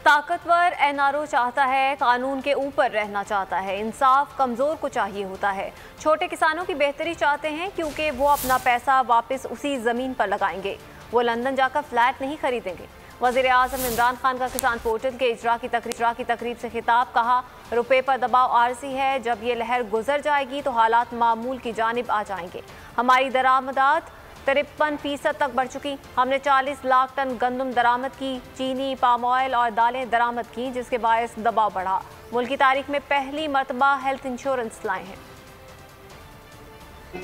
ताकतवर एनआरओ चाहता है, कानून के ऊपर रहना चाहता है। इंसाफ कमज़ोर को चाहिए होता है। छोटे किसानों की बेहतरी चाहते हैं क्योंकि वो अपना पैसा वापस उसी ज़मीन पर लगाएंगे। वो लंदन जाकर फ्लैट नहीं खरीदेंगे। वज़ीर-ए-आज़म इमरान खान का किसान पोर्टल के इजरा की तकरीब से खिताब। कहा, रुपये पर दबाव आर्जी है, जब ये लहर गुजर जाएगी तो हालात मामूल की जानिब आ जाएंगे। हमारी दरामदात 53% तक बढ़ चुकी। हमने 40 लाख टन गंदम दरामद की, चीनी, पाम ऑयल और दालें दरामद की, जिसके बायस दबाव बढ़ा। मुल्क की तारीख में पहली मरतबा हेल्थ इंश्योरेंस लाए हैं।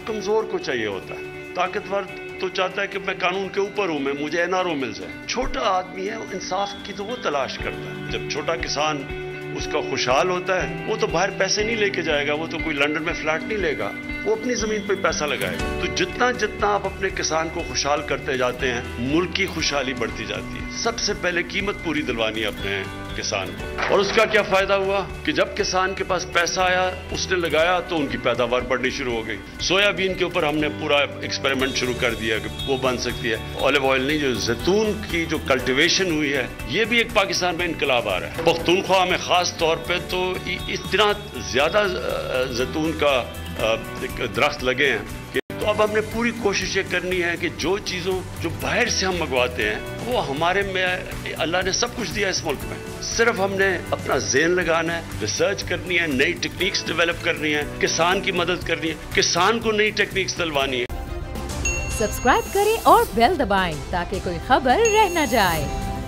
कमजोर को चाहिए होता है, ताकतवर तो चाहता है कि मैं कानून के ऊपर हूं, मुझे एनआरओ मिल जाए। छोटा आदमी है, इंसाफ की तो वो तलाश करता है। जब छोटा किसान उसका खुशहाल होता है, वो तो बाहर पैसे नहीं लेके जाएगा, वो तो कोई लंदन में फ्लैट नहीं लेगा, वो अपनी जमीन पे पैसा लगाएगा। तो जितना जितना आप अपने किसान को खुशहाल करते जाते हैं, मुल्क की खुशहाली बढ़ती जाती है। सबसे पहले कीमत पूरी दिलवानी है अपने किसान को। और उसका क्या फायदा हुआ कि जब किसान के पास पैसा आया, उसने लगाया तो उनकी पैदावार बढ़नी शुरू हो गई। सोयाबीन के ऊपर हमने पूरा एक्सपेरिमेंट शुरू कर दिया कि वो बन सकती है। ऑलिव ऑयल नहीं, जो जैतून की जो कल्टीवेशन हुई है, ये भी एक पाकिस्तान में इनकलाब आ रहा है। पख्तूनख्वा में खास तौर पे तो इतना ज्यादा जैतून का दरख्त लगे हैं कि तो अब हमने पूरी कोशिश ये करनी है कि जो चीज़ों जो बाहर से हम मंगवाते हैं, वो हमारे में अल्लाह ने सब कुछ दिया इस मुल्क में। सिर्फ हमने अपना ज़हन लगाना है, रिसर्च करनी है, नई टेक्निक्स डेवलप करनी है, किसान की मदद करनी है, किसान को नई टेक्निक्स दिलवानी है। सब्सक्राइब करें और बेल दबाएं ताकि कोई खबर रह न जाए।